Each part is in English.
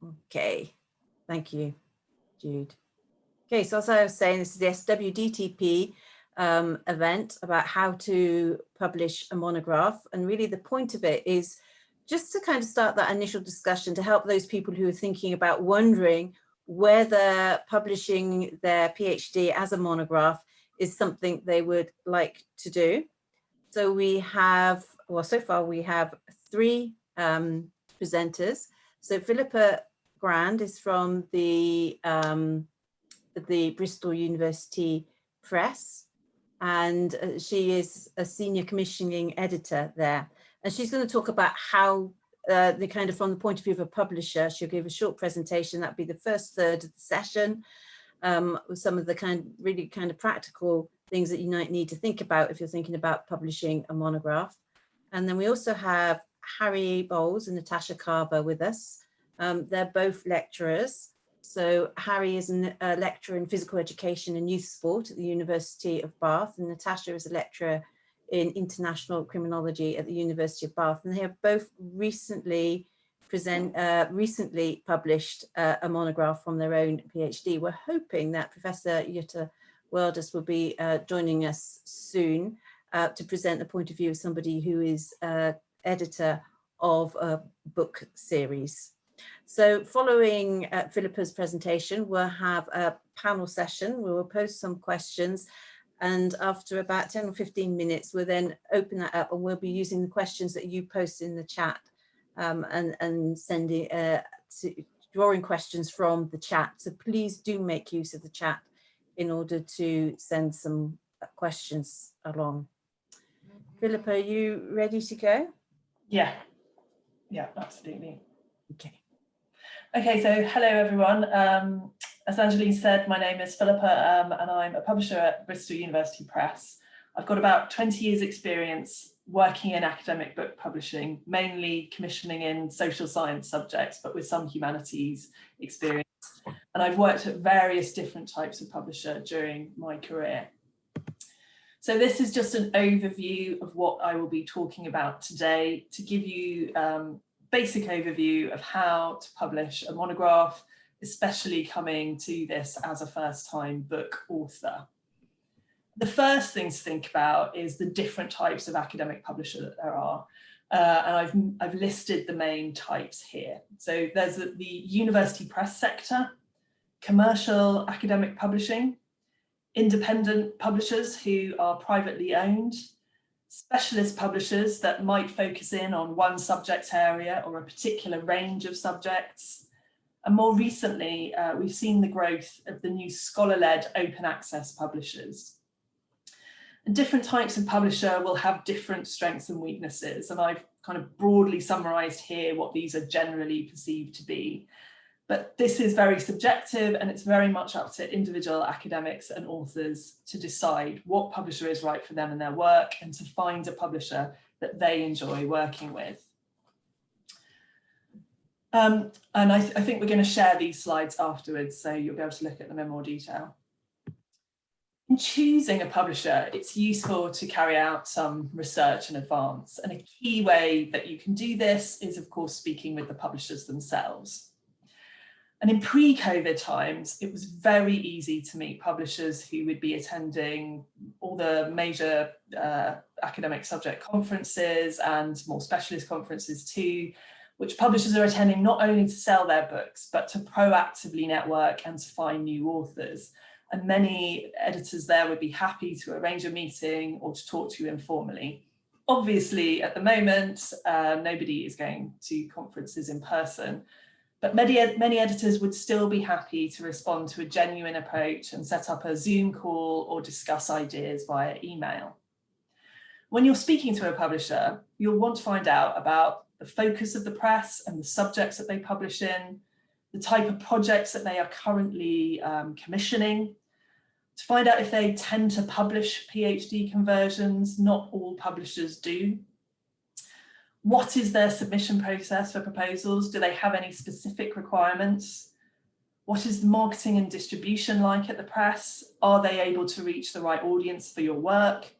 Okay, thank you, Jude. Okay, so as I was saying, this is the SWDTP event about how to publish a monograph. And really the point of it is just to kind of start that initial discussion to help those people who are thinking about wondering whether publishing their PhD as a monograph is something they would like to do. So we have, well, so far we have 3 presenters. So Philippa Grand is from the Bristol University Press, and she is a senior commissioning editor there. And she's going to talk about how the kind of from the point of view of a publisher, she'll give a short presentation. That'll be the first third of the session, with some of the really practical things that you might need to think about if you're thinking about publishing a monograph. And then we also have Harry Bowles and Natasha Carver with us. They're both lecturers. So Harry is a lecturer in physical education and youth sport at the University of Bath, and Natasha is a lecturer in international criminology at the University of Bath. And they have both recently published a monograph from their own PhD. We're hoping that Professor Jutta Weldes will be joining us soon to present the point of view of somebody who is editor of a book series. So following Philippa's presentation, we'll have a panel session. We will post some questions, and after about 10 or 15 minutes, we'll then open that up, and we'll be using the questions that you post in the chat and sending, drawing questions from the chat. So please do make use of the chat in order to send some questions along. Philippa, are you ready to go? Yeah, absolutely. Okay. Okay, so hello everyone. As Angeline said, my name is Philippa and I'm a publisher at Bristol University Press. I've got about 20 years experience working in academic book publishing, mainly commissioning in social science subjects, but with some humanities experience. And I've worked at various different types of publisher during my career. So this is just an overview of what I will be talking about today to give you basic overview of how to publish a monograph, especially coming to this as a first-time book author. The first thing to think about is the different types of academic publisher that there are. And I've listed the main types here. So there's the university press sector, commercial academic publishing, independent publishers who are privately owned, specialist publishers that might focus in on one subject area or a particular range of subjects. And more recently, we've seen the growth of the new scholar-led open access publishers. And different types of publisher will have different strengths and weaknesses. And I've kind of broadly summarized here what these are generally perceived to be. But this is very subjective, and it's very much up to individual academics and authors to decide what publisher is right for them and their work, and to find a publisher that they enjoy working with. And I think we're going to share these slides afterwards, so you'll be able to look at them in more detail. In choosing a publisher, it's useful to carry out some research in advance. And a key way that you can do this is, of course, speaking with the publishers themselves. And in pre-COVID times, it was very easy to meet publishers who would be attending all the major academic subject conferences and more specialist conferences too, which publishers are attending not only to sell their books, but to proactively network and to find new authors. And many editors there would be happy to arrange a meeting or to talk to you informally. Obviously, at the moment, nobody is going to conferences in person. But many editors would still be happy to respond to a genuine approach and set up a Zoom call or discuss ideas via email. When you're speaking to a publisher, you'll want to find out about the focus of the press and the subjects that they publish in, the type of projects that they are currently commissioning, to find out if they tend to publish PhD conversions. Not all publishers do. What is their submission process for proposals? Do they have any specific requirements? What is the marketing and distribution like at the press? Are they able to reach the right audience for your work?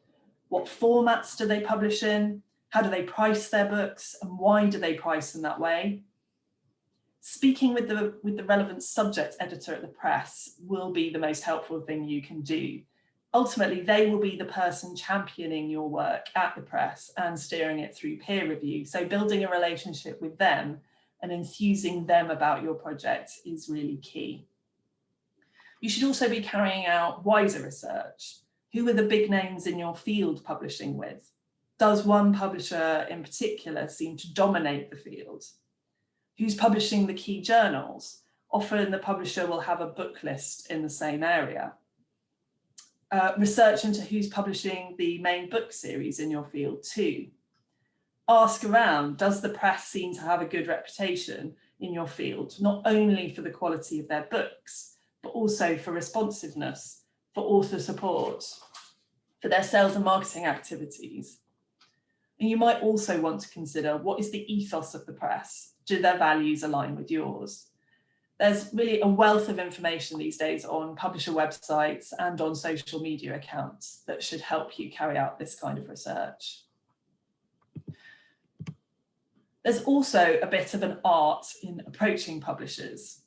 What formats do they publish in? How do they price their books? And why do they price them that way? Speaking with the relevant subject editor at the press will be the most helpful thing you can do. Ultimately, they will be the person championing your work at the press and steering it through peer review. So building a relationship with them and enthusing them about your project is really key. You should also be carrying out wiser research. Who are the big names in your field publishing with? Does one publisher in particular seem to dominate the field? Who's publishing the key journals? Often the publisher will have a book list in the same area. Research into who's publishing the main book series in your field too. Ask around, does the press seem to have a good reputation in your field, not only for the quality of their books, but also for responsiveness, for author support, for their sales and marketing activities. And you might also want to consider, what is the ethos of the press? Do their values align with yours? There's really a wealth of information these days on publisher websites and on social media accounts that should help you carry out this kind of research. There's also a bit of an art in approaching publishers.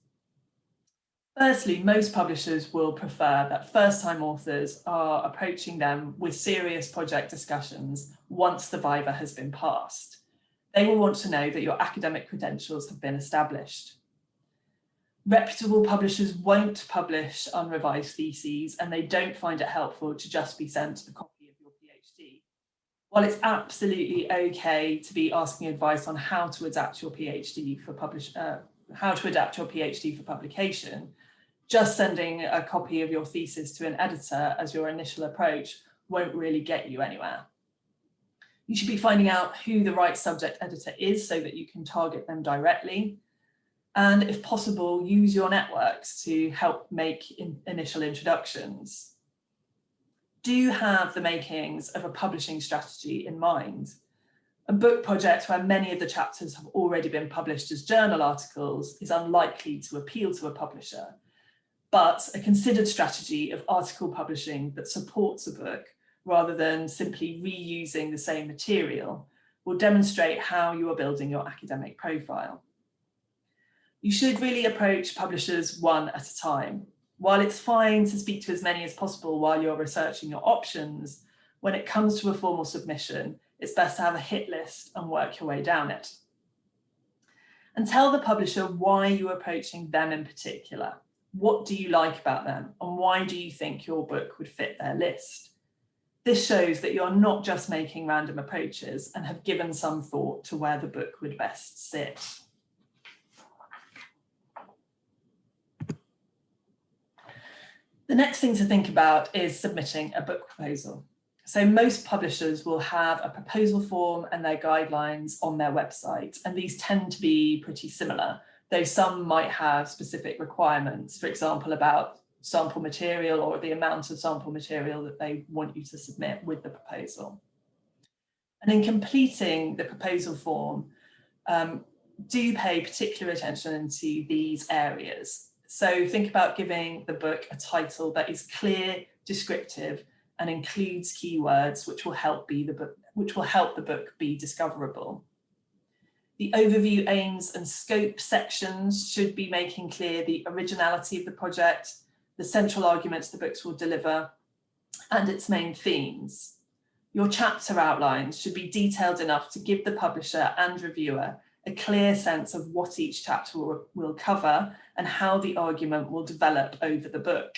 Firstly, most publishers will prefer that first-time authors are approaching them with serious project discussions once the viva has been passed. They will want to know that your academic credentials have been established. Reputable publishers won't publish unrevised theses, and they don't find it helpful to just be sent a copy of your PhD. While it's absolutely okay to be asking advice on how to adapt your PhD for publication, just sending a copy of your thesis to an editor as your initial approach won't really get you anywhere. You should be finding out who the right subject editor is so that you can target them directly. And if possible, use your networks to help make initial introductions. Do have the makings of a publishing strategy in mind. A book project where many of the chapters have already been published as journal articles is unlikely to appeal to a publisher, but a considered strategy of article publishing that supports a book rather than simply reusing the same material will demonstrate how you are building your academic profile. You should really approach publishers one at a time. While it's fine to speak to as many as possible while you're researching your options, when it comes to a formal submission, it's best to have a hit list and work your way down it. And tell the publisher why you're approaching them in particular. What do you like about them, and why do you think your book would fit their list? This shows that you're not just making random approaches and have given some thought to where the book would best sit. The next thing to think about is submitting a book proposal. So most publishers will have a proposal form and their guidelines on their website, and these tend to be pretty similar, though some might have specific requirements, for example, about sample material or the amount of sample material that they want you to submit with the proposal. And in completing the proposal form, do pay particular attention to these areas. So think about giving the book a title that is clear, descriptive, and includes keywords which will help the book be discoverable. The overview, aims, and scope sections should be making clear the originality of the project, the central arguments the books will deliver, and its main themes. Your chapter outlines should be detailed enough to give the publisher and reviewer a clear sense of what each chapter will cover and how the argument will develop over the book.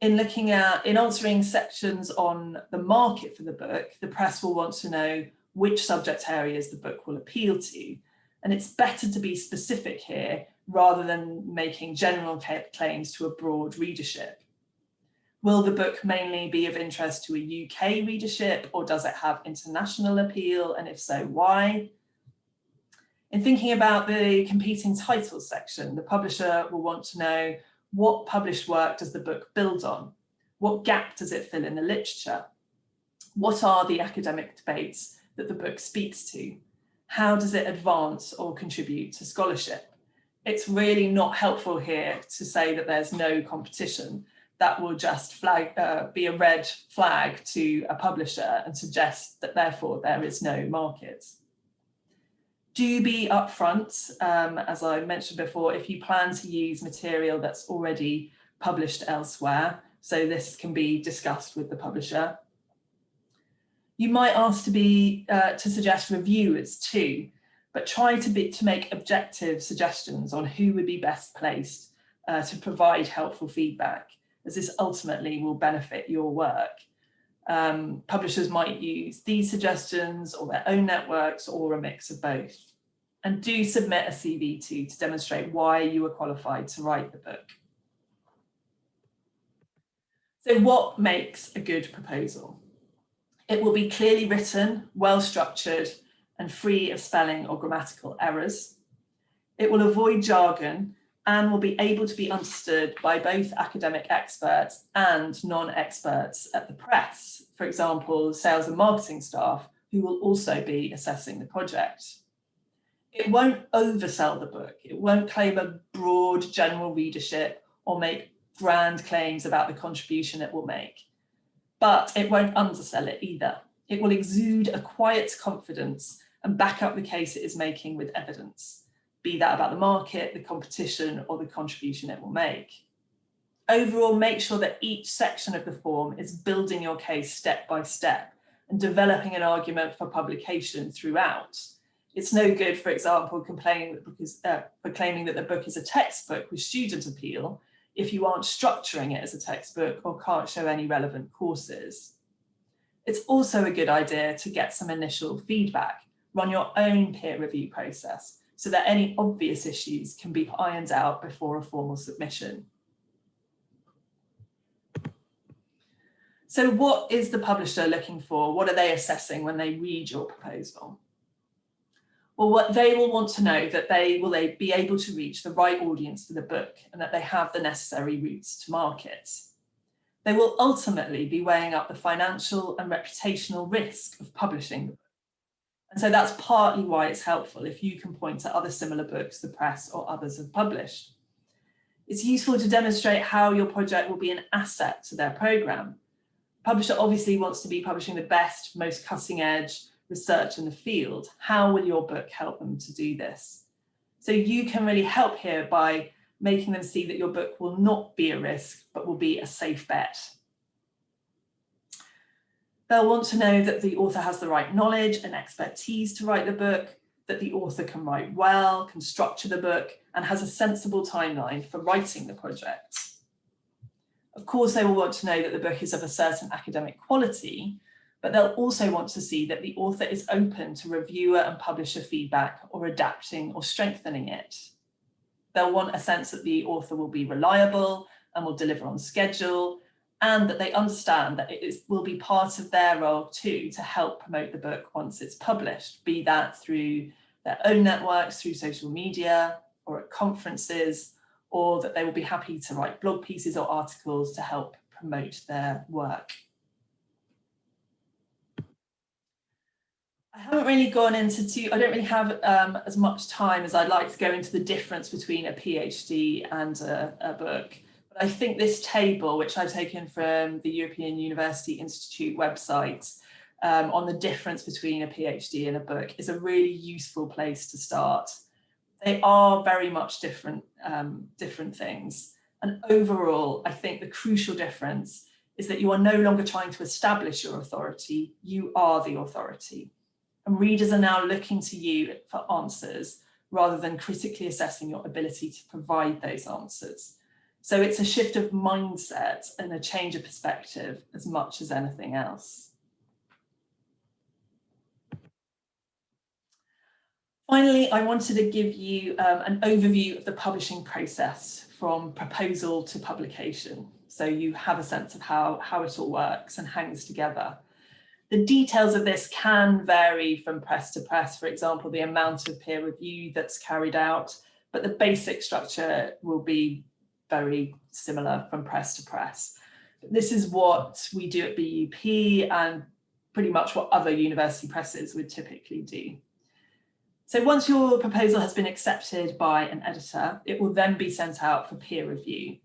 In answering sections on the market for the book, the press will want to know which subject areas the book will appeal to. And it's better to be specific here rather than making general claims to a broad readership. Will the book mainly be of interest to a UK readership, or does it have international appeal? And if so, why? In thinking about the competing titles section, the publisher will want to know, what published work does the book build on? What gap does it fill in the literature? What are the academic debates that the book speaks to? How does it advance or contribute to scholarship? It's really not helpful here to say that there's no competition. That will just be a red flag to a publisher and suggest that therefore there is no market. Do be upfront, as I mentioned before, if you plan to use material that's already published elsewhere. So this can be discussed with the publisher. You might ask to suggest reviewers too, but try to make objective suggestions on who would be best placed to provide helpful feedback, as this ultimately will benefit your work. Publishers might use these suggestions or their own networks or a mix of both. And do submit a CV too to demonstrate why you were qualified to write the book. So what makes a good proposal? It will be clearly written, well structured, and free of spelling or grammatical errors. It will avoid jargon and will be able to be understood by both academic experts and non-experts at the press, for example, sales and marketing staff, who will also be assessing the project. It won't oversell the book. It won't claim a broad general readership or make grand claims about the contribution it will make. But it won't undersell it either. It will exude a quiet confidence and back up the case it is making with evidence, be that about the market, the competition, or the contribution it will make. Overall, make sure that each section of the form is building your case step by step and developing an argument for publication throughout. It's no good, for example, proclaiming that the book is a textbook with student appeal if you aren't structuring it as a textbook or can't show any relevant courses. It's also a good idea to get some initial feedback, run your own peer review process so that any obvious issues can be ironed out before a formal submission. So what is the publisher looking for? What are they assessing when they read your proposal? Well, what they will want to know that they will be able to reach the right audience for the book and that they have the necessary routes to market. They will ultimately be weighing up the financial and reputational risk of publishing the book. And so that's partly why it's helpful if you can point to other similar books the press or others have published. It's useful to demonstrate how your project will be an asset to their programme. The publisher obviously wants to be publishing the best, most cutting edge research in the field. How will your book help them to do this? So you can really help here by making them see that your book will not be a risk, but will be a safe bet. They'll want to know that the author has the right knowledge and expertise to write the book, that the author can write well, can structure the book, and has a sensible timeline for writing the project. Of course, they will want to know that the book is of a certain academic quality, but they'll also want to see that the author is open to reviewer and publisher feedback or adapting or strengthening it. They'll want a sense that the author will be reliable and will deliver on schedule, and that they understand that it will be part of their role too to help promote the book once it's published, be that through their own networks, through social media or at conferences, or that they will be happy to write blog pieces or articles to help promote their work. I haven't really gone into I don't really have as much time as I'd like to go into the difference between a PhD and a book. But I think this table, which I've taken from the European University Institute website, on the difference between a PhD and a book is a really useful place to start. They are very much different things. And overall, I think the crucial difference is that you are no longer trying to establish your authority, you are the authority. And readers are now looking to you for answers rather than critically assessing your ability to provide those answers. So it's a shift of mindset and a change of perspective as much as anything else. Finally, I wanted to give you an overview of the publishing process from proposal to publication. So you have a sense of how it all works and hangs together. The details of this can vary from press to press, for example, the amount of peer review that's carried out, but the basic structure will be very similar from press to press. This is what we do at BUP and pretty much what other university presses would typically do. So once your proposal has been accepted by an editor, it will then be sent out for peer review.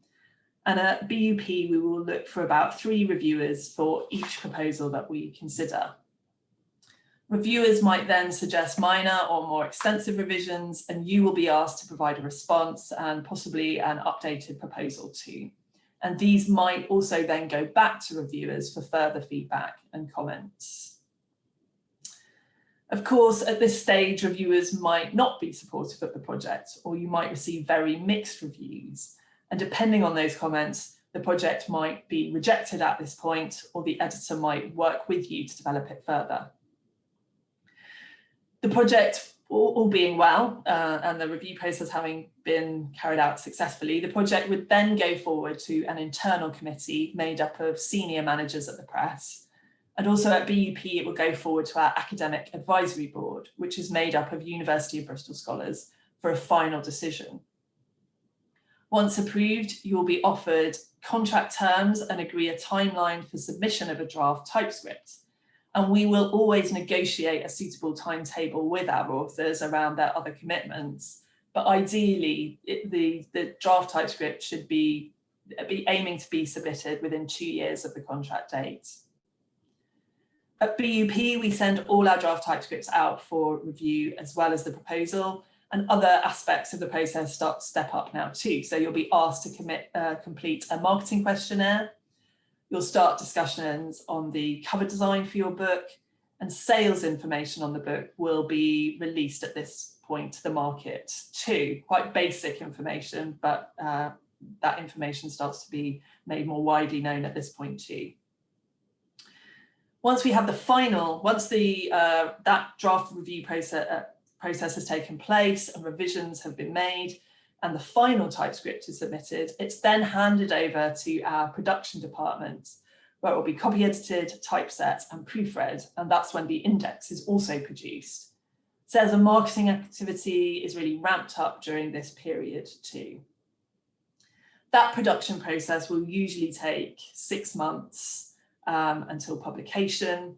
And at BUP, we will look for about 3 reviewers for each proposal that we consider. Reviewers might then suggest minor or more extensive revisions, and you will be asked to provide a response and possibly an updated proposal too. And these might also then go back to reviewers for further feedback and comments. Of course, at this stage, reviewers might not be supportive of the project, or you might receive very mixed reviews. And depending on those comments, the project might be rejected at this point, or the editor might work with you to develop it further. The project, all being well, and the review process having been carried out successfully, the project would then go forward to an internal committee made up of senior managers at the press. And also at BUP, it will go forward to our academic advisory board, which is made up of University of Bristol scholars, for a final decision. Once approved, you will be offered contract terms and agree a timeline for submission of a draft typescript. And we will always negotiate a suitable timetable with our authors around their other commitments. But ideally, the draft typescript should be aiming to be submitted within 2 years of the contract date. At BUP, we send all our draft typescripts out for review, as well as the proposal, and other aspects of the process step up now too. So you'll be asked to complete a marketing questionnaire. You'll start discussions on the cover design for your book, and sales information on the book will be released at this point to the market too. Quite basic information, but that information starts to be made more widely known at this point too. Once we have the final, once that draft review process has taken place and revisions have been made, and the final typescript is submitted, it's then handed over to our production department, where it will be copy edited, typeset and proofread, and that's when the index is also produced. Sales and marketing activity is really ramped up during this period too. That production process will usually take 6 months until publication,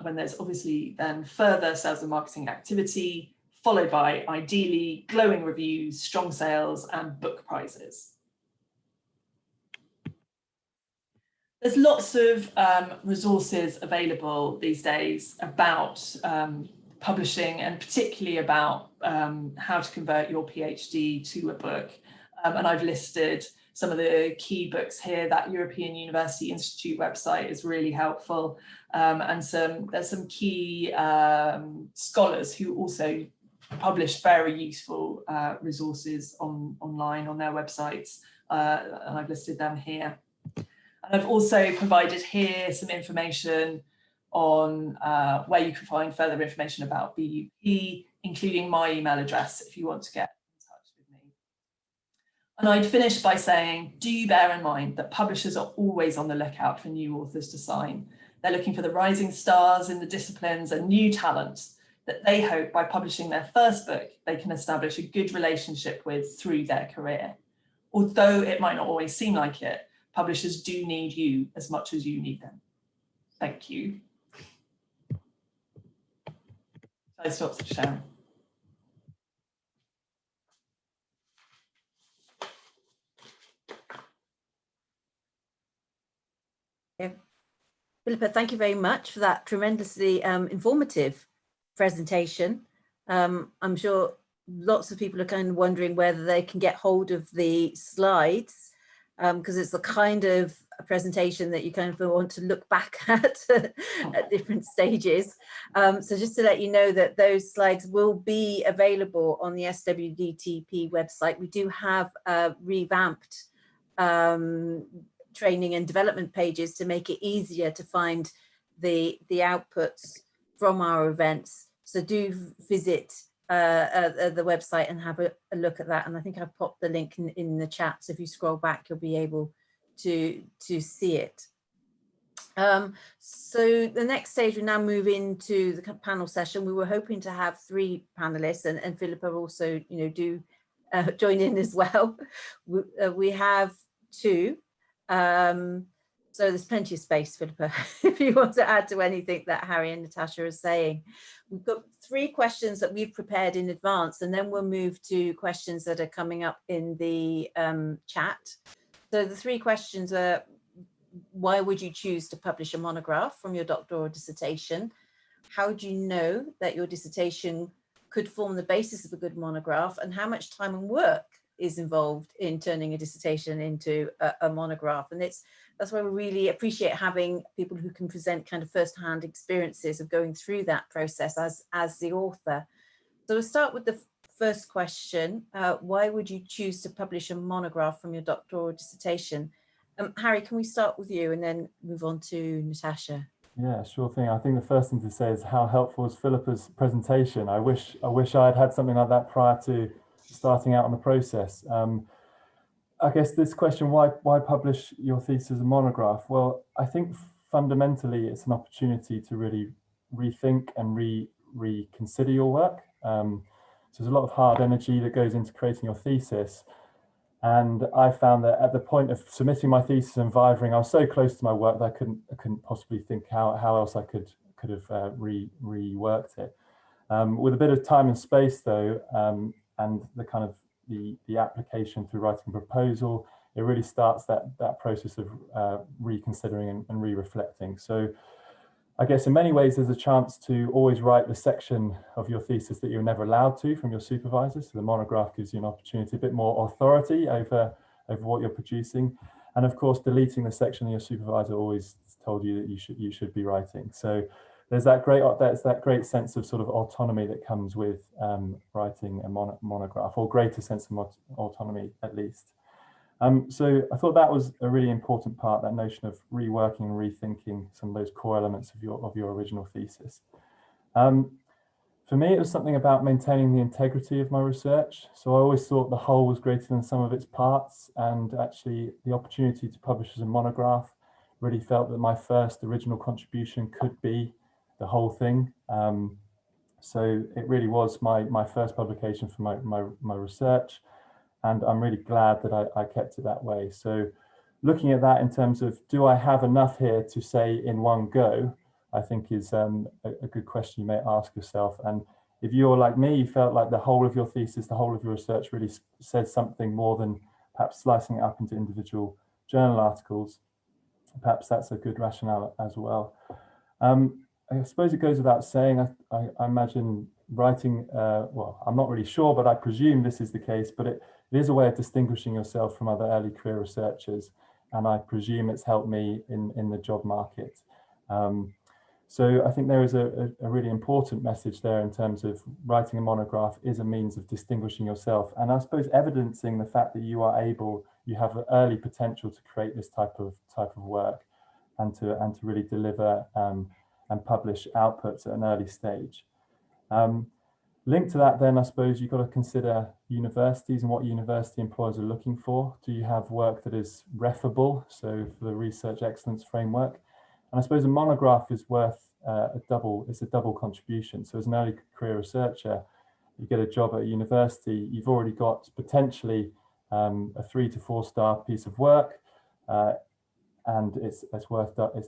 when there's obviously then further sales and marketing activity, followed by, ideally, glowing reviews, strong sales, and book prizes. There's lots of resources available these days about publishing, and particularly about how to convert your PhD to a book. And I've listed some of the key books here. That European University Institute website is really helpful. And there's some key scholars who also publish very useful resources online on their websites, and I've listed them here. And I've also provided here some information on where you can find further information about BUP, including my email address if you want to get in touch with me. And I'd finish by saying, do bear in mind that publishers are always on the lookout for new authors to sign. They're looking for the rising stars in the disciplines and new talent that they hope by publishing their first book, they can establish a good relationship with through their career. Although it might not always seem like it, publishers do need you as much as you need them. Thank you. I stop sharing. Yeah. Philippa, thank you very much for that tremendously informative presentation. I'm sure lots of people are kind of wondering whether they can get hold of the slides, because it's the kind of presentation that you kind of want to look back at at different stages. So just to let you know that those slides will be available on the SWDTP website. We do have revamped training and development pages to make it easier to find the outputs from our events. So do visit the website and have a look at that. And I think I've popped the link in the chat. So if you scroll back, you'll be able to see it. So the next stage, we now move into the panel session. We were hoping to have 3 panelists, and Philippa also, do join in as well. We have 2. So there's plenty of space, Philippa, if you want to add to anything that Harry and Natasha are saying. We've got 3 questions that we've prepared in advance, and then we'll move to questions that are coming up in the chat. So the 3 questions are: why would you choose to publish a monograph from your doctoral dissertation? how do you know that your dissertation could form the basis of a good monograph, and how much time and work is involved in turning a dissertation into a monograph? And that's why we really appreciate having people who can present kind of first-hand experiences of going through that process as the author. So we'll start with the first question. Why would you choose to publish a monograph from your doctoral dissertation? Harry, can we start with you and then move on to Natasha? Yeah, sure thing. I think the first thing to say is how helpful was Philippa's presentation. I wish I'd had something like that prior to starting out on the process. I guess this question, why publish your thesis as a monograph? Well, I think fundamentally it's an opportunity to really rethink and reconsider your work. So there's a lot of hard energy that goes into creating your thesis. And I found that at the point of submitting my thesis and vivering, I was so close to my work that I couldn't possibly think how else I could have reworked it. With a bit of time and space though, and the kind of the application through writing a proposal, it really starts that process of reconsidering and re-reflecting. So I guess in many ways there's a chance to always write the section of your thesis that you're never allowed to from your supervisor. So the monograph gives you an opportunity, a bit more authority over what you're producing. And of course, deleting the section that your supervisor always told you that you should be writing. So there's that great sense of sort of autonomy that comes with writing a monograph, or greater sense of autonomy at least. So I thought that was a really important part, that notion of reworking and rethinking some of those core elements of your original thesis. For me, it was something about maintaining the integrity of my research. So I always thought the whole was greater than some of its parts, and actually the opportunity to publish as a monograph really felt that my first original contribution could be the whole thing. So it really was my first publication for my research. And I'm really glad that I kept it that way. So looking at that in terms of, do I have enough here to say in one go, I think is a good question you may ask yourself. And if you're like me, you felt like the whole of your thesis, the whole of your research really said something more than perhaps slicing it up into individual journal articles, perhaps that's a good rationale as well. I suppose it goes without saying, I imagine writing, well, I'm not really sure, but I presume this is the case, but it is a way of distinguishing yourself from other early career researchers, and I presume it's helped me in the job market. So I think there is a really important message there in terms of writing a monograph is a means of distinguishing yourself, and I suppose evidencing the fact that you have an early potential to create this type of work, and to really deliver and publish outputs at an early stage. Linked to that then, I suppose you've got to consider universities and what university employers are looking for. Do you have work that is referable, so for the research excellence framework? And I suppose a monograph is worth it's a double contribution. So as an early career researcher, you get a job at a university, you've already got potentially a 3 to 4 star piece of work, and it's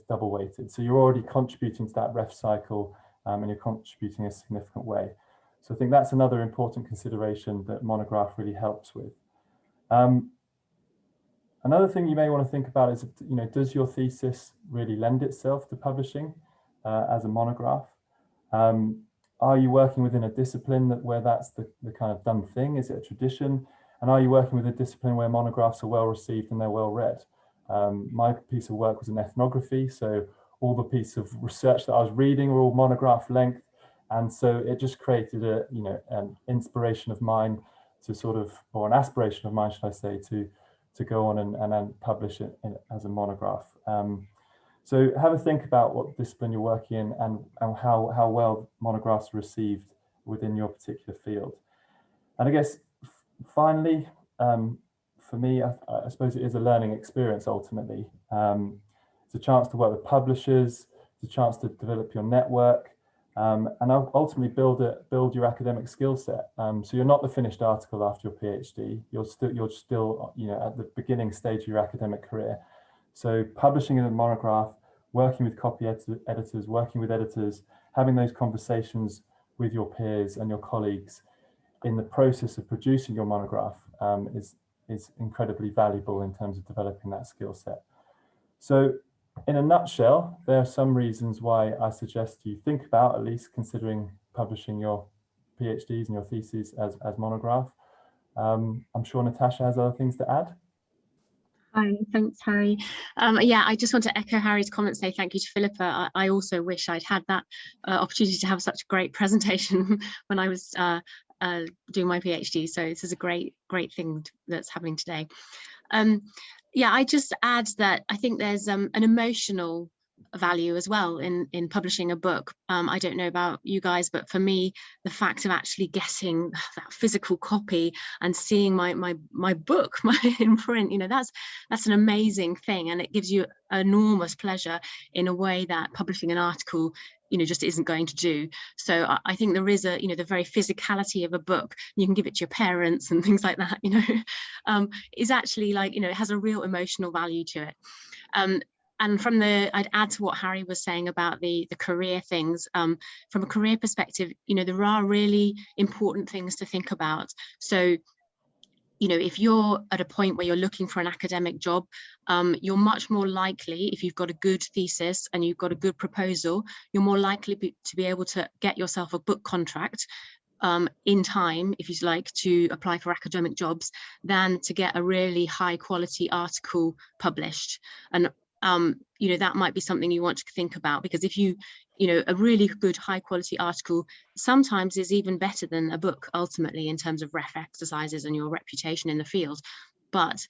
double weighted. So you're already contributing to that ref cycle, and you're contributing in a significant way. So I think that's another important consideration that monograph really helps with. Another thing you may want to think about is, does your thesis really lend itself to publishing as a monograph? Are you working within a discipline where that's the kind of done thing? Is it a tradition? And are you working with a discipline where monographs are well received and they're well read? My piece of work was in ethnography, so all the pieces of research that I was reading were all monograph length, and so it just created an inspiration of mine to or an aspiration of mine, should I say, to go on and publish it as a monograph. So have a think about what discipline you're working in and how well monographs are received within your particular field. And I guess finally, for me, I suppose it is a learning experience ultimately. It's a chance to work with publishers, it's a chance to develop your network, and ultimately build your academic skill set. So you're not the finished article after your PhD. You're still at the beginning stage of your academic career. So publishing in a monograph, working with copy editors, working with editors, having those conversations with your peers and your colleagues in the process of producing your monograph is incredibly valuable in terms of developing that skill set. So In a nutshell, there are some reasons why I suggest you think about at least considering publishing your PhDs and your theses as monograph. I'm sure Natasha has other things to add. Hi, thanks, Harry. Yeah, I just want to echo Harry's comments, say thank you to Philippa. I also wish I'd had that opportunity to have such a great presentation when I was doing my PhD. So this is a great thing that's happening today. Yeah, I just add that I think there's an emotional value as well in publishing a book. I don't know about you guys, but for me, the fact of actually getting that physical copy and seeing my book in print, you know, that's an amazing thing, and it gives you enormous pleasure in a way that publishing an article, you know, just isn't going to do. So I think there is a, you know, the very physicality of a book, you can give it to your parents and things like that, you know, is actually like, you know, it has a real emotional value to it. And from I'd add to what Harry was saying about the career things, from a career perspective, you know, there are really important things to think about. So, you know, if you're at a point where you're looking for an academic job, you're much more likely, if you've got a good thesis and you've got a good proposal, you're more likely to be able to get yourself a book contract in time, if you'd like, to apply for academic jobs, than to get a really high quality article published. And you know, that might be something you want to think about, because if you know, a really good high quality article sometimes is even better than a book ultimately in terms of ref exercises and your reputation in the field. But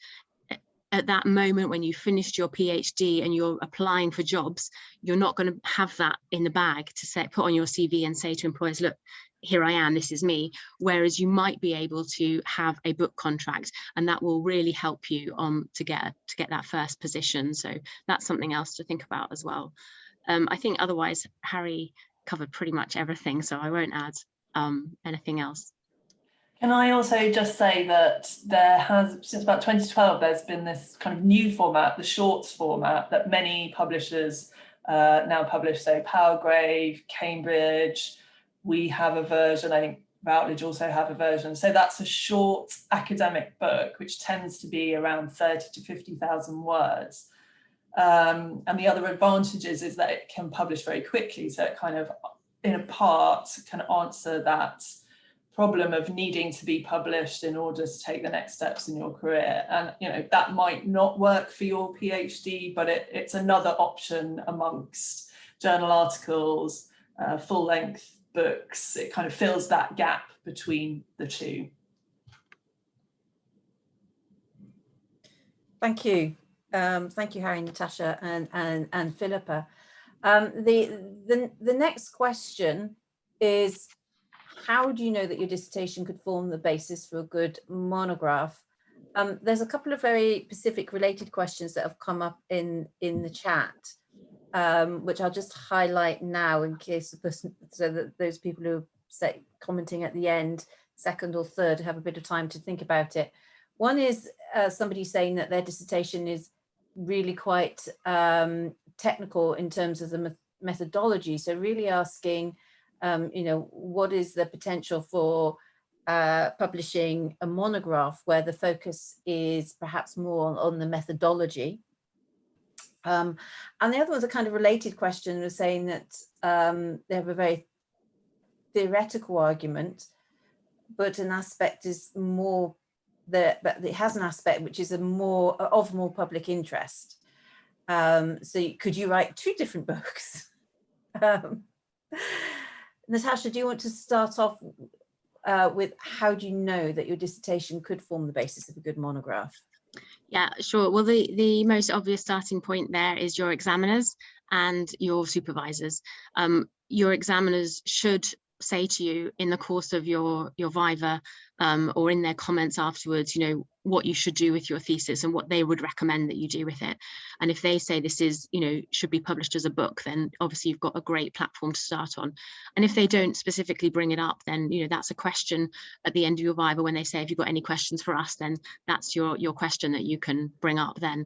at that moment when you finished your PhD and you're applying for jobs, you're not going to have that in the bag to put on your CV and say to employers, look, here I am, this is me. Whereas you might be able to have a book contract, and that will really help you to get that first position. So that's something else to think about as well. I think otherwise Harry covered pretty much everything, so I won't add anything else. Can I also just say that there has, since about 2012, there's been this kind of new format, the shorts format, that many publishers now publish. So Palgrave, Cambridge, we have a version, I think Routledge also have a version. So that's a short academic book, which tends to be around 30 to 50,000 words. And the other advantages is that it can publish very quickly. So it kind of, in a part, can answer that problem of needing to be published in order to take the next steps in your career. And, you know, that might not work for your PhD, but it's another option amongst journal articles, full-length books. It kind of fills that gap between the two. Thank you. Thank you, Harry, Natasha, and Philippa. The next question is, how do you know that your dissertation could form the basis for a good monograph? There's a couple of very specific related questions that have come up in the chat, which I'll just highlight now in case the person, so that those people who are commenting at the end, second or third, have a bit of time to think about it. One is somebody saying that their dissertation is really quite technical in terms of the methodology. So really asking, you know, what is the potential for publishing a monograph where the focus is perhaps more on the methodology. And the other one's a kind of related question, was saying that they have a very theoretical argument, but an aspect is more but it has an aspect which is more public interest. So could you write two different books? Natasha, do you want to start off with how do you know that your dissertation could form the basis of a good monograph? Yeah, sure. Well, the most obvious starting point there is your examiners and your supervisors. Your examiners should say to you in the course of your viva or in their comments afterwards, you know, what you should do with your thesis and what they would recommend that you do with it. And if they say this is, you know, should be published as a book, then obviously you've got a great platform to start on. And if they don't specifically bring it up, then, you know, that's a question at the end of your viva when they say, have you got any questions for us? Then that's your question that you can bring up then.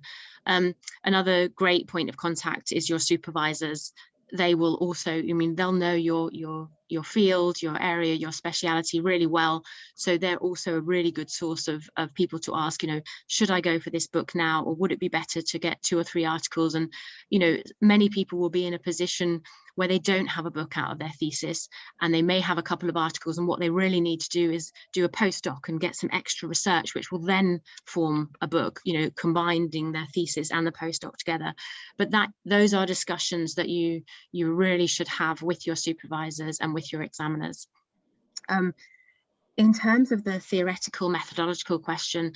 Another great point of contact is your supervisors. They will also, I mean, they'll know your your field, your area, your speciality really well. So they're also a really good source of people to ask, should I go for this book now, or would it be better to get 2 or 3 articles? And, many people will be in a position where they don't have a book out of their thesis, and they may have a couple of articles, and what they really need to do is do a postdoc and get some extra research, which will then form a book, combining their thesis and the postdoc together. But those are discussions that you really should have with your supervisors and with your examiners. In terms of the theoretical methodological question,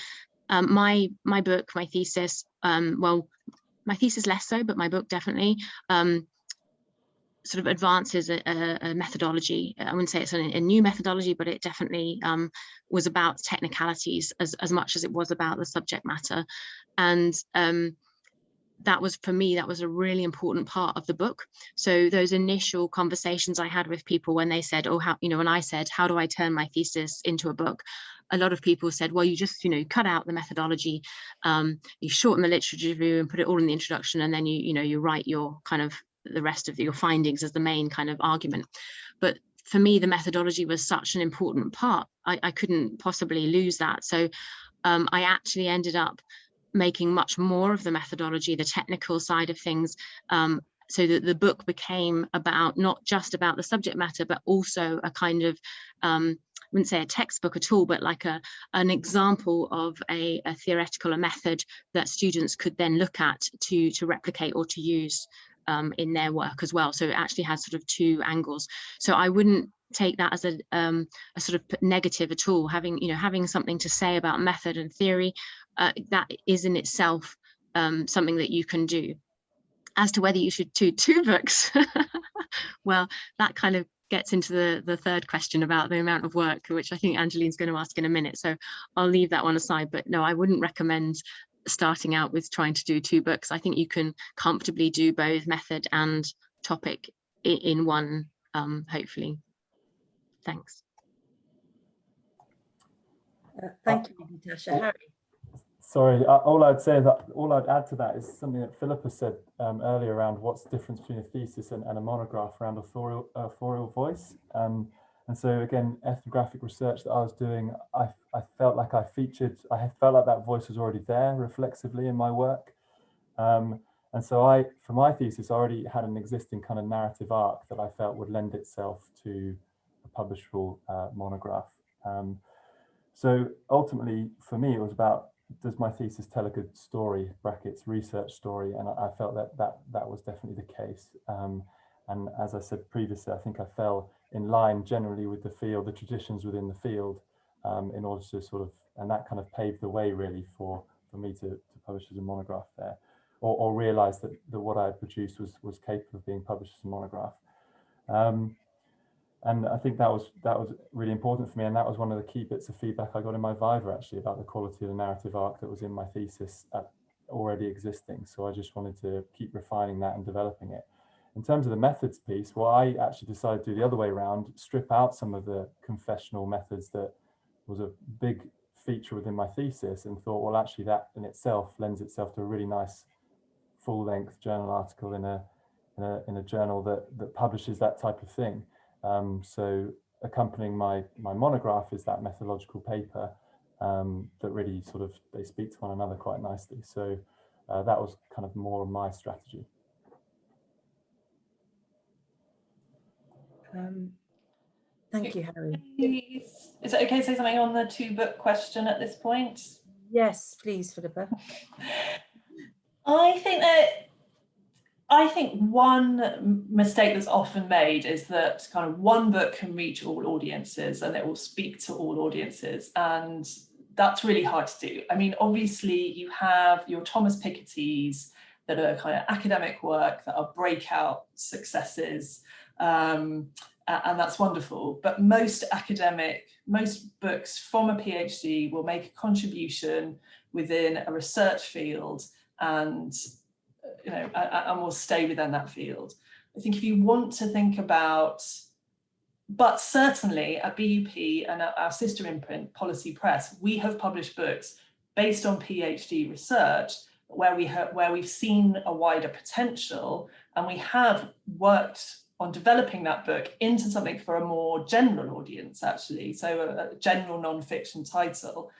my book, my thesis, well, my thesis less so, but my book definitely, sort of advances a methodology. I wouldn't say it's a new methodology, but it definitely was about technicalities as much as it was about the subject matter. And that was, for me, that was a really important part of the book. So those initial conversations I had with people when they said, oh, how, when I said, how do I turn my thesis into a book? A lot of people said, well, you just, cut out the methodology, you shorten the literature review and put it all in the introduction, and then you write your kind of the rest of your findings as the main kind of argument. But for me, the methodology was such an important part. I couldn't possibly lose that. So I actually ended up making much more of the methodology, the technical side of things, so that the book became about not just about the subject matter, but also a kind of, I wouldn't say a textbook at all, but like an example of a theoretical, a method that students could then look at to replicate or to use in their work as well. So it actually has sort of 2 angles. So I wouldn't take that as a sort of negative at all. Having something to say about method and theory, that is in itself something that you can do. As to whether you should do 2 books, well, that kind of gets into the third question about the amount of work, which I think Angeline's going to ask in a minute. So I'll leave that one aside. But no, I wouldn't recommend starting out with trying to do 2 books. I think you can comfortably do both method and topic in one, hopefully. Thanks. Thank you, Natasha. Harry? Sorry, all I'd add to that is something that Philippa said earlier around what's the difference between a thesis and a monograph around authorial voice. And so again, ethnographic research that I was doing, I felt like I felt like that voice was already there reflexively in my work. And so for my thesis, I already had an existing kind of narrative arc that I felt would lend itself to a publishable monograph. So ultimately, for me, it was about, does my thesis tell a good story, brackets, research story? And I felt that was definitely the case. And as I said previously, I think I fell in line generally with the field, the traditions within the field, in order to sort of, and that kind of paved the way really for me to publish as a monograph there, or realize that what I had produced was capable of being published as a monograph. And I think that was really important for me, and that was one of the key bits of feedback I got in my Viva actually about the quality of the narrative arc that was in my thesis already existing. So I just wanted to keep refining that and developing it. In terms of the methods piece, well, I actually decided to do the other way around, strip out some of the confessional methods that was a big feature within my thesis, and thought, well, actually that in itself lends itself to a really nice full-length journal article in a journal that publishes that type of thing. So accompanying my monograph is that methodological paper that really sort of, they speak to one another quite nicely. So that was kind of more of my strategy. Thank you, Harry. Is it okay to say something on the 2-book question at this point? Yes, please, Philippa. I think one mistake that's often made is that kind of one book can reach all audiences and it will speak to all audiences, and that's really hard to do. I mean, obviously you have your Thomas Pikettys that are kind of academic work that are breakout successes, and that's wonderful. But most books from a PhD will make a contribution within a research field, and and will stay within that field. I think if you want to think about, but certainly at BUP and at our sister imprint, Policy Press, we have published books based on PhD research where we've seen a wider potential, and we have worked on developing that book into something for a more general audience, actually, so a general non-fiction title.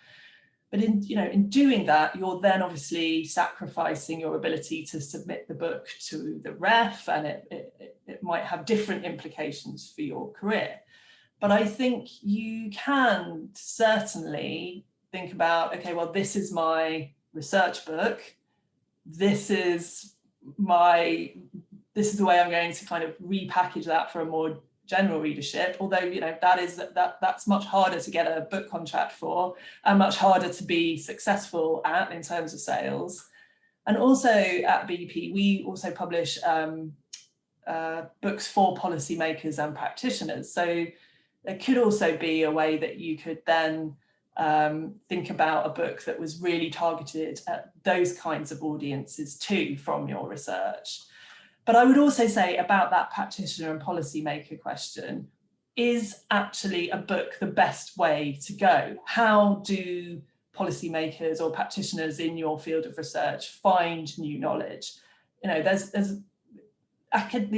But in doing that, you're then obviously sacrificing your ability to submit the book to the ref, and it might have different implications for your career. But I think you can certainly think about, okay, well, this is my research book. This is the way I'm going to kind of repackage that for a more general readership, although that's much harder to get a book contract for and much harder to be successful at in terms of sales. And also at BP, we also publish books for policymakers and practitioners. So there could also be a way that you could then think about a book that was really targeted at those kinds of audiences too from your research. But I would also say about that practitioner and policymaker question, is actually a book the best way to go? How do policymakers or practitioners in your field of research find new knowledge? There's the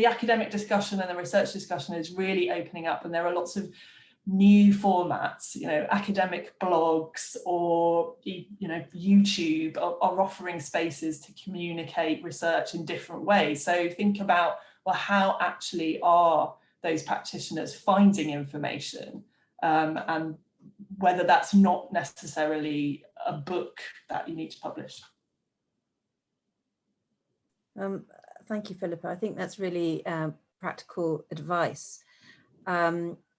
academic discussion and the research discussion is really opening up, and there are lots of new formats, academic blogs or YouTube are offering spaces to communicate research in different ways. So think about, well, how actually are those practitioners finding information, and whether that's not necessarily a book that you need to publish. Thank you, Philippa. I think that's really practical advice.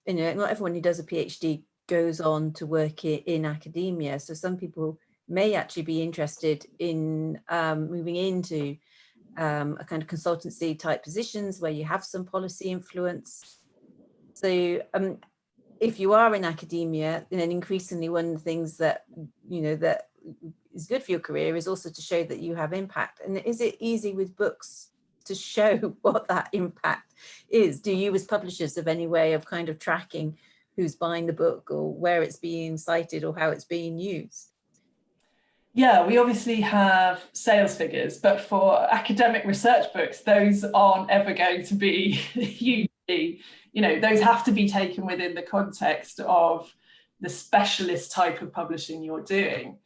Not everyone who does a PhD goes on to work in academia. So some people may actually be interested in moving into a kind of consultancy type positions where you have some policy influence. So if you are in academia, then increasingly one of the things that, that is good for your career is also to show that you have impact. And is it easy with books to show what that impact is? Do you as publishers have any way of kind of tracking who's buying the book or where it's being cited or how it's being used? Yeah, we obviously have sales figures, but for academic research books, those aren't ever going to be hugely, those have to be taken within the context of the specialist type of publishing you're doing.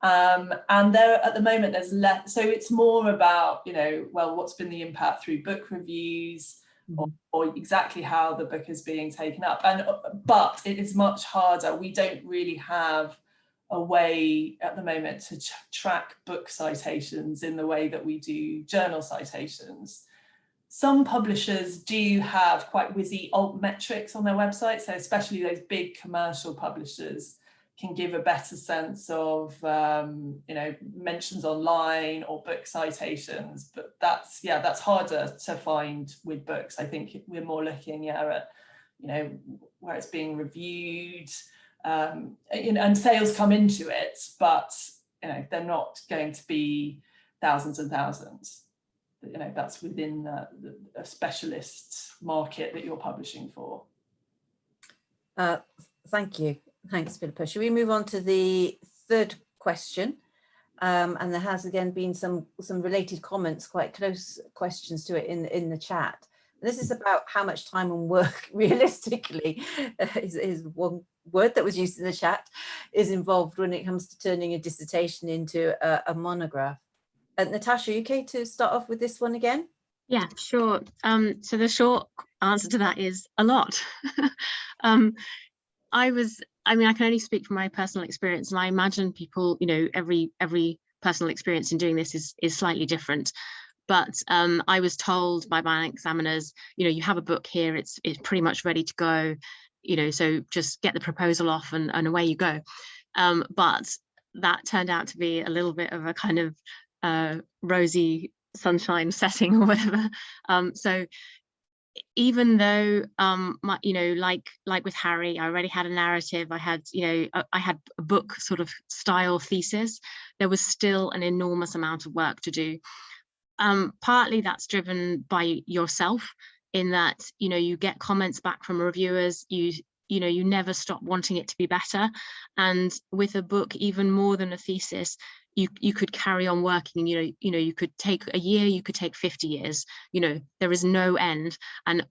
And there at the moment there's less, so it's more about, well, what's been the impact through book reviews, or exactly how the book is being taken up. But it is much harder. We don't really have a way at the moment to track book citations in the way that we do journal citations. Some publishers do have quite whizzy alt metrics on their website, so especially those big commercial publishers can give a better sense of mentions online or book citations, but that's harder to find with books. I think we're more looking at where it's being reviewed, and sales come into it, but they're not going to be thousands and thousands. That's within a specialist market that you're publishing for. Thank you. Thanks, Philippa. Should we move on to the third question? And there has again been some related comments, quite close questions to it in the chat. This is about how much time and work realistically is one word that was used in the chat is involved when it comes to turning a dissertation into a monograph. Natasha, are you okay to start off with this one again? Yeah, sure. So the short answer to that is a lot. I can only speak from my personal experience, and I imagine people, every personal experience in doing this is slightly different. But I was told by my examiners, you have a book here, it's pretty much ready to go, so just get the proposal off and away you go. But that turned out to be a little bit of a kind of rosy sunshine setting or whatever. So even though like with Harry, I already had a narrative, I had a book sort of style thesis, there was still an enormous amount of work to do. Partly that's driven by yourself, in that you get comments back from reviewers, you never stop wanting it to be better, and with a book, even more than a thesis, you could carry on working. You could take a year, you could take 50 years. There is no end, and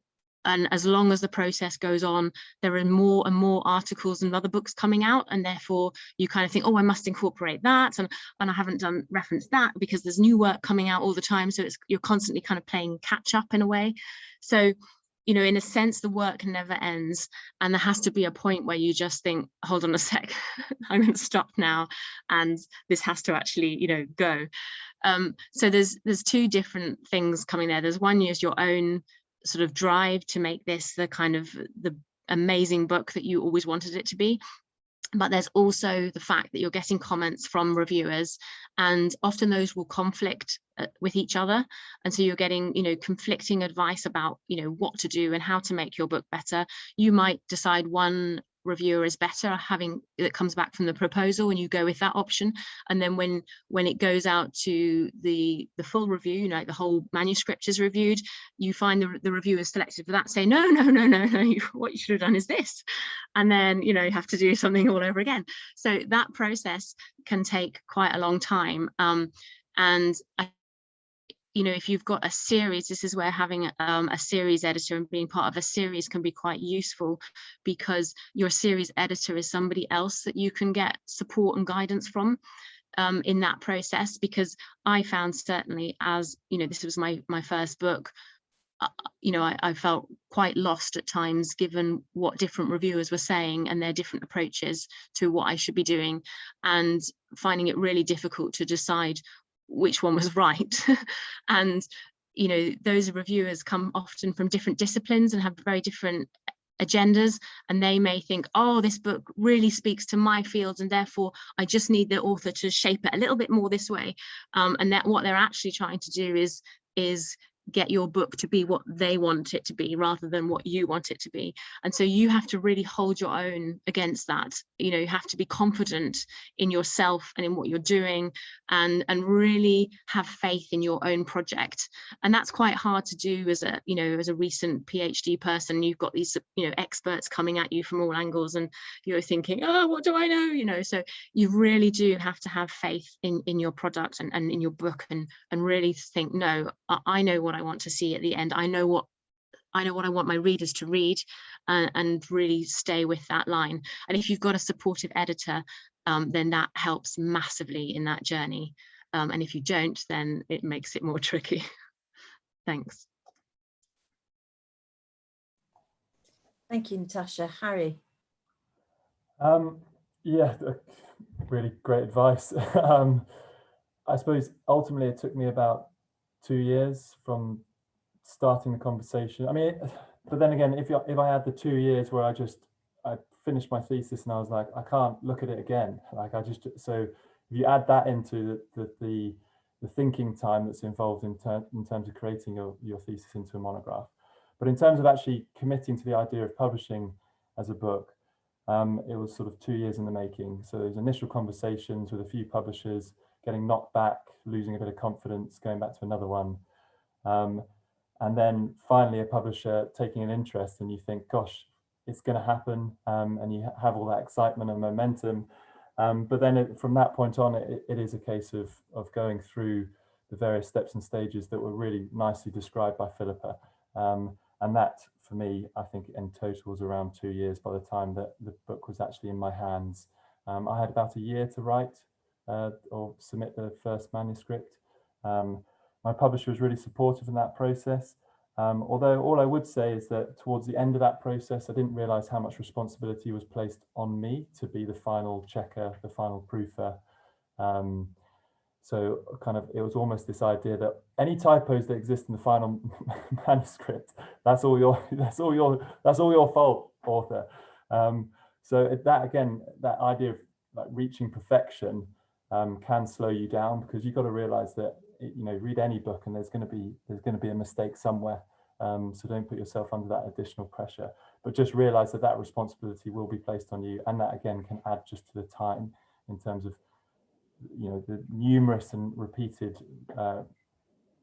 and as long as the process goes on, there are more and more articles and other books coming out, and therefore you kind of think, oh, I must incorporate that, and I haven't done reference that because there's new work coming out all the time, so you're constantly kind of playing catch up in a way. So, you know, in a sense, the work never ends, and there has to be a point where you just think, hold on a sec, I'm going to stop now, and this has to actually, you know, go. So there's two different things coming there. There's one, is your own sort of drive to make this the kind of the amazing book that you always wanted it to be. But there's also the fact that you're getting comments from reviewers, and often those will conflict with each other. And so you're getting, you know, conflicting advice about, you know, what to do and how to make your book better. You might decide one reviewer is better, having that comes back from the proposal, and you go with that option. And then when it goes out to the full review, you know, like the whole manuscript is reviewed, you find the reviewers selected for that say, no, what you should have done is this. And then, you know, you have to do something all over again. So that process can take quite a long time. And you know, if you've got a series, this is where having a series editor and being part of a series can be quite useful, because your series editor is somebody else that you can get support and guidance from in that process. Because I found, certainly, as you know, this was my first book, you know, I felt quite lost at times, given what different reviewers were saying and their different approaches to what I should be doing, and finding it really difficult to decide which one was right. And you know, those reviewers come often from different disciplines and have very different agendas, and they may think, oh, this book really speaks to my field, and therefore I just need the author to shape it a little bit more this way, and that what they're actually trying to do is get your book to be what they want it to be, rather than what you want it to be. And so you have to really hold your own against that. You know, you have to be confident in yourself and in what you're doing, and really have faith in your own project. And that's quite hard to do as a, you know, as a recent PhD person. You've got these, you know, experts coming at you from all angles, and you're thinking, oh, what do I know? You know, so you really do have to have faith in your product and in your book, and really think, no, I know what I want to see at the end. I know what I want my readers to read, and really stay with that line. And if you've got a supportive editor, then that helps massively in that journey. And if you don't, then it makes it more tricky. Thanks. Thank you, Natasha. Harry? Yeah, really great advice. I suppose ultimately it took me about 2 years from starting the conversation. I mean, but then again, if I had the 2 years where I finished my thesis and I was like, I can't look at it again. Like so if you add that into the thinking time that's involved in terms of creating your thesis into a monograph. But in terms of actually committing to the idea of publishing as a book, it was sort of 2 years in the making. So there's initial conversations with a few publishers, getting knocked back, losing a bit of confidence, going back to another one. And then finally a publisher taking an interest, and you think, gosh, it's going to happen, and you have all that excitement and momentum. But then from that point on, it is a case of going through the various steps and stages that were really nicely described by Philippa. And that, for me, I think in total was around 2 years by the time that the book was actually in my hands. I had about a year to write or submit the first manuscript. My publisher was really supportive in that process. Although all I would say is that towards the end of that process, I didn't realize how much responsibility was placed on me to be the final checker, the final proofer. So kind of, it was almost this idea that any typos that exist in the final manuscript, that's all your fault, author. So that, again, that idea of like reaching perfection can slow you down, because you've got to realize that, you know, read any book and there's going to be a mistake somewhere. So don't put yourself under that additional pressure, but just realize that responsibility will be placed on you, and that again can add just to the time in terms of, you know, the numerous and repeated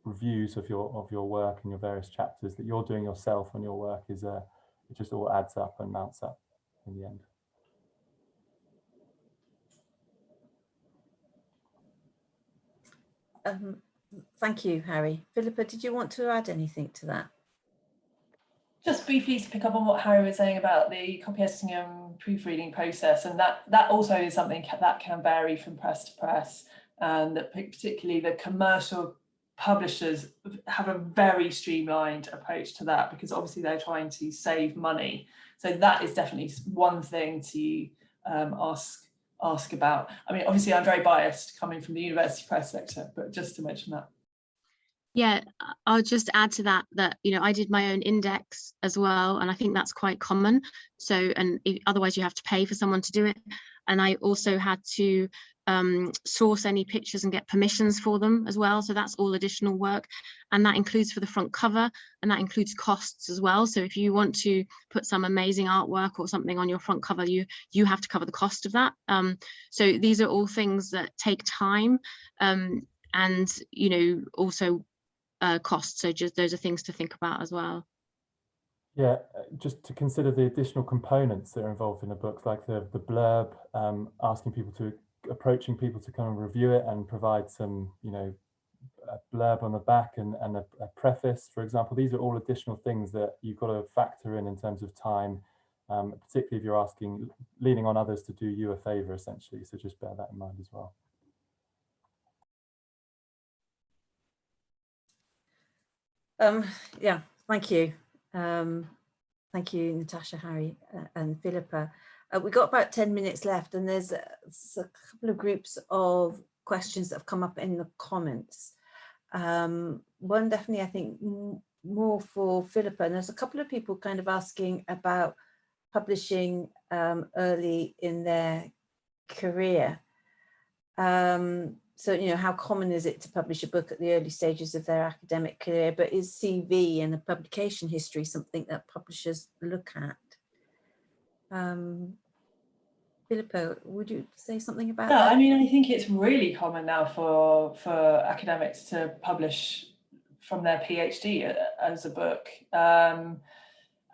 reviews of your work and your various chapters that you're doing yourself on your work is it just all adds up and mounts up in the end. Thank you, Harry. Philippa, did you want to add anything to that? Just just briefly to pick up on what Harry was saying about the copy editing and proofreading process, and that also is something that can vary from press to press, and that particularly the commercial publishers have a very streamlined approach to that, because obviously they're trying to save money. So that is definitely one thing to ask about. I mean, obviously I'm very biased coming from the university press sector, but just to mention that. Yeah, I'll just add to that, you know, I did my own index as well, and I think that's quite common. So, and otherwise you have to pay for someone to do it. And I also had to source any pictures and get permissions for them as well. So that's all additional work, and that includes for the front cover, and that includes costs as well. So if you want to put some amazing artwork or something on your front cover, you have to cover the cost of that. So these are all things that take time, and you know, also costs. So just those are things to think about as well. Yeah, just to consider the additional components that are involved in a book, like the blurb, approaching people to come and review it and provide some, you know, a blurb on the back and a preface, for example. These are all additional things that you've got to factor in terms of time, particularly if you're leaning on others to do you a favor, essentially. So just bear that in mind as well. Yeah, thank you. Thank you, Natasha, Harry, and Philippa. We've got about 10 minutes left, and there's a couple of groups of questions that have come up in the comments. One definitely, I think, more for Philippa, and there's a couple of people kind of asking about publishing early in their career. So, you know, how common is it to publish a book at the early stages of their academic career, but is CV and the publication history something that publishers look at? Philippa, would you say something about that? I mean, I think it's really common now for academics to publish from their PhD as a book.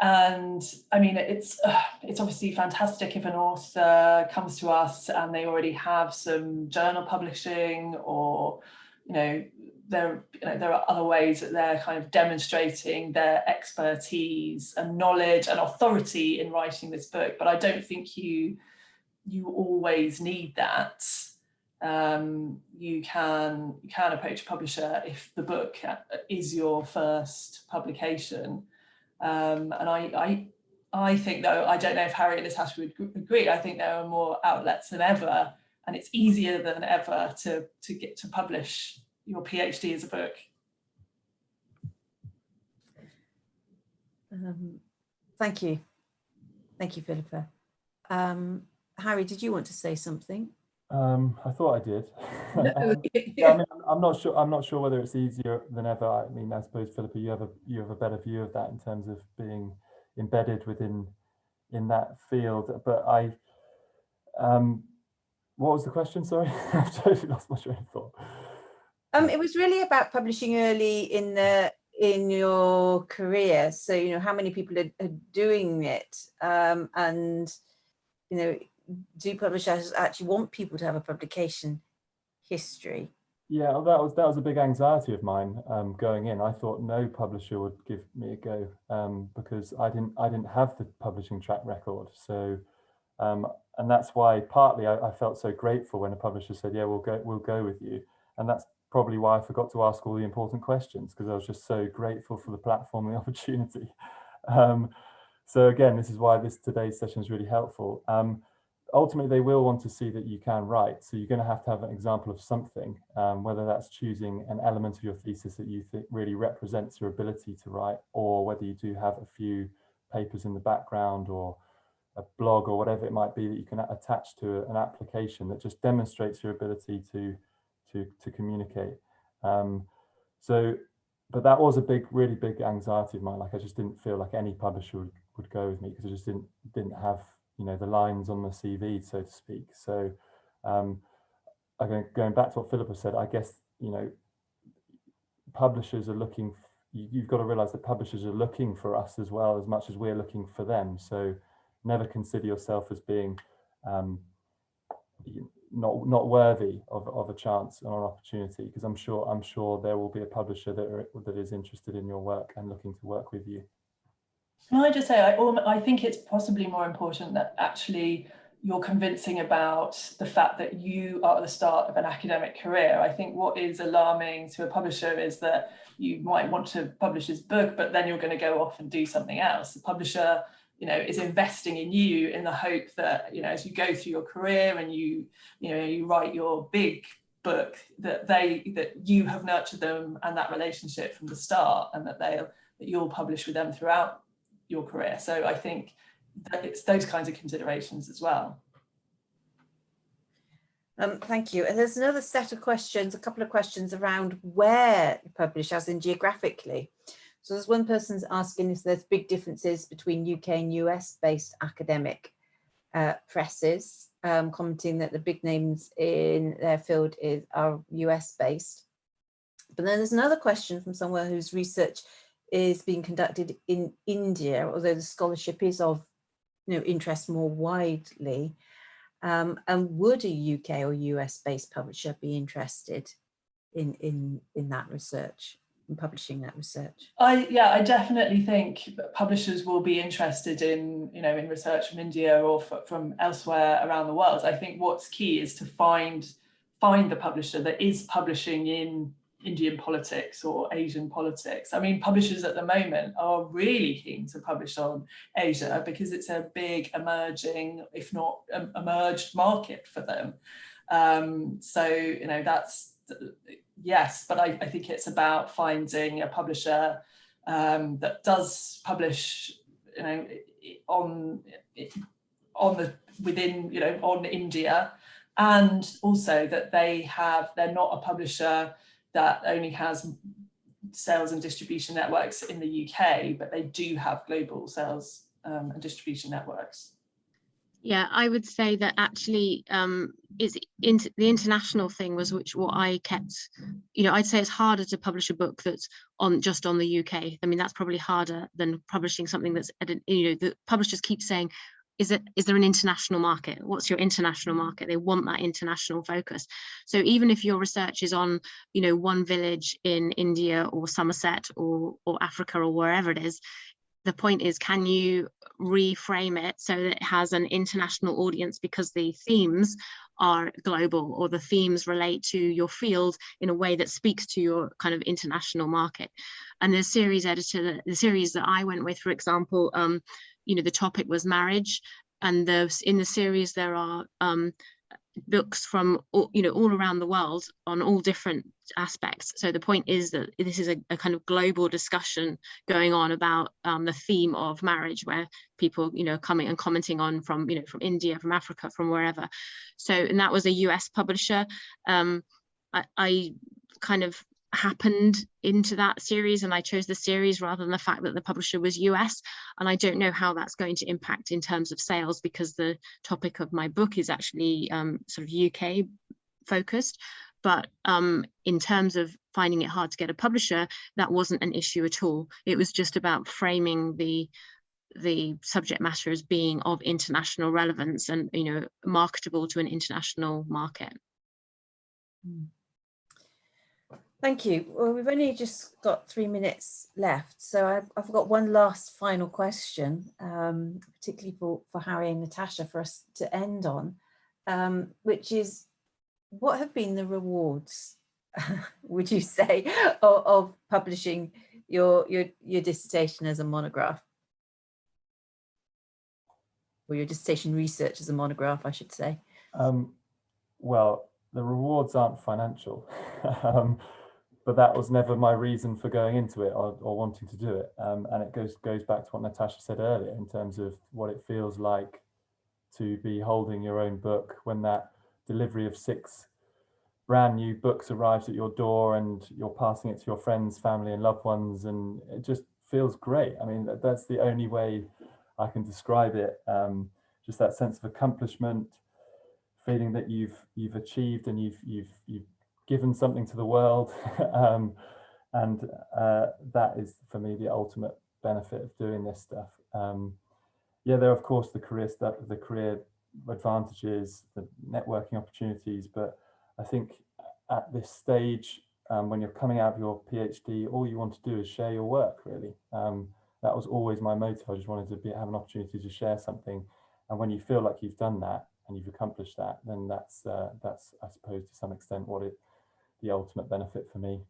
And I mean, it's obviously fantastic if an author comes to us and they already have some journal publishing, or, you know, there are other ways that they're kind of demonstrating their expertise and knowledge and authority in writing this book. But I don't think you always need that. You can approach a publisher if the book is your first publication. And I think, though, I don't know if Harry and Natasha would agree, I think there are more outlets than ever, and it's easier than ever to get to publish your PhD as a book. Thank you. Thank you, Philippa. Harry, did you want to say something? I thought I did. Yeah, I mean, I'm not sure whether it's easier than ever. I mean, I suppose, Philippa, you have a better view of that in terms of being embedded in that field. But what was the question? Sorry, I've totally lost my train of thought. It was really about publishing early in your career. So, you know, how many people are doing it, and, you know, do publishers actually want people to have a publication history? Yeah, well, that was a big anxiety of mine going in. I thought no publisher would give me a go because I didn't have the publishing track record. So and that's why partly I felt so grateful when a publisher said, yeah, we'll go with you. And that's probably why I forgot to ask all the important questions, because I was just so grateful for the platform and the opportunity. So again, this is why today's session is really helpful. Ultimately, they will want to see that you can write. So you're going to have an example of something, whether that's choosing an element of your thesis that you think really represents your ability to write, or whether you do have a few papers in the background or a blog or whatever it might be that you can attach to an application that just demonstrates your ability to communicate. But that was a really big anxiety of mine. Like, I just didn't feel like any publisher would go with me, because I just didn't have, you know, the lines on the CV, so to speak. So going back to what Philippa said, I guess, you know, publishers are looking, you've got to realize that publishers are looking for us as well, as much as we're looking for them. So never consider yourself as being not worthy of a chance or an opportunity, because I'm sure there will be a publisher that is interested in your work and looking to work with you. Can I just say, I think it's possibly more important that actually you're convincing about the fact that you are at the start of an academic career. I think what is alarming to a publisher is that you might want to publish his book, but then you're going to go off and do something else. The publisher, is investing in you in the hope that, as you go through your career and you write your big book, that you have nurtured them and that relationship from the start, and that you'll publish with them throughout your career. So I think that it's those kinds of considerations as well. Thank you. And there's another set of questions, a couple of questions around where you publish, as in geographically. So there's one person's asking if there's big differences between UK and US based academic presses, commenting that the big names in their field are US based. But then there's another question from someone whose research is being conducted in India, although the scholarship is of interest more widely. And would a UK or US based publisher be interested in that research, in publishing that research? I definitely think publishers will be interested in in research from India or from elsewhere around the world. I think what's key is to find the publisher that is publishing in Indian politics or Asian politics. I mean, publishers at the moment are really keen to publish on Asia because it's a big emerging, if not emerged market for them. So, that's, yes, but I think it's about finding a publisher that does publish, on India, and also that they're not a publisher that only has sales and distribution networks in the UK, but they do have global sales and distribution networks. Yeah, I would say that actually the international thing was what I kept, I'd say it's harder to publish a book that's just on the UK. I mean, that's probably harder than publishing something that's, the publishers keep saying, is there an international market? What's your international market? They want that international focus. So even if your research is on, one village in India or Somerset or Africa or wherever it is, the point is, can you reframe it so that it has an international audience because the themes are global, or the themes relate to your field in a way that speaks to your kind of international market? And the series editor, the series that I went with, for example, the topic was marriage, and in the series there are books from all around the world on all different aspects. So the point is that this is a kind of global discussion going on about the theme of marriage, where people coming and commenting on from India, from Africa, from wherever. So, and that was a US publisher. I kind of happened into that series, and I chose the series rather than the fact that the publisher was US. And I don't know how that's going to impact in terms of sales, because the topic of my book is actually sort of UK focused. But in terms of finding it hard to get a publisher, that wasn't an issue at all. It was just about framing the subject matter as being of international relevance and marketable to an international market. Thank you. Well, we've only just got 3 minutes left, so I've got one last final question, particularly for Harry and Natasha, for us to end on, which is, what have been the rewards, would you say, of publishing your dissertation as a monograph, or your dissertation research as a monograph, I should say? Well, the rewards aren't financial. But that was never my reason for going into it or wanting to do it. And it goes back to what Natasha said earlier in terms of what it feels like to be holding your own book when that delivery of 6 brand new books arrives at your door and you're passing it to your friends, family and loved ones, and it just feels great. I mean, that's the only way I can describe it. Just that sense of accomplishment, feeling that you've achieved and you've given something to the world, and that is for me the ultimate benefit of doing this stuff. Yeah, there are of course the career advantages, the networking opportunities, but I think at this stage, when you're coming out of your PhD, all you want to do is share your work, really, that was always my motive. I just wanted to have an opportunity to share something. And when you feel like you've done that and you've accomplished that, then that's I suppose to some extent the ultimate benefit for me.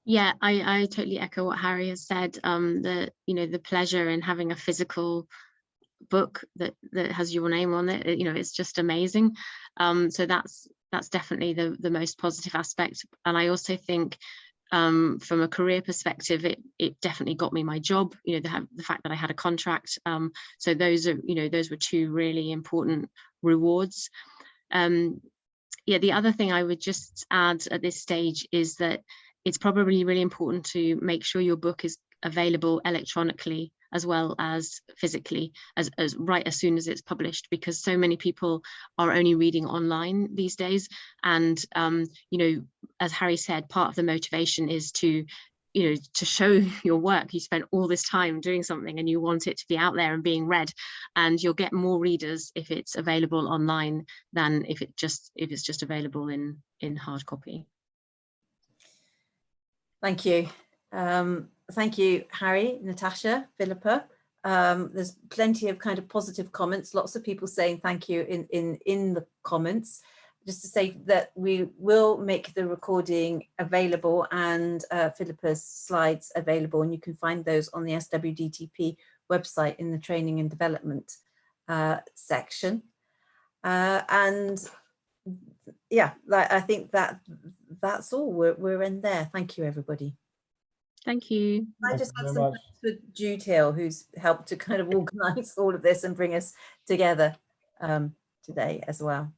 Yeah, I totally echo what Harry has said. The pleasure in having a physical book that has your name on it, it's just amazing. So that's definitely the most positive aspect. And I also think from a career perspective, it definitely got me my job. The fact that I had a contract. So those were two really important rewards. Yeah, the other thing I would just add at this stage is that it's probably really important to make sure your book is available electronically as well as physically, as right as soon as it's published, because so many people are only reading online these days. And as Harry said, part of the motivation is to show your work. You spent all this time doing something and you want it to be out there and being read, and you'll get more readers if it's available online than if it's just available in hard copy. Thank you. Thank you, Harry, Natasha, Philippa. There's plenty of kind of positive comments, lots of people saying thank you in the comments. Just to say that we will make the recording available and Philippa's slides available, and you can find those on the SWDTP website in the training and development section. And yeah, I think that's all. We're in there. Thank you, everybody. Thank you. I just have some thanks for Jude Hill, who's helped to kind of organise all of this and bring us together today as well.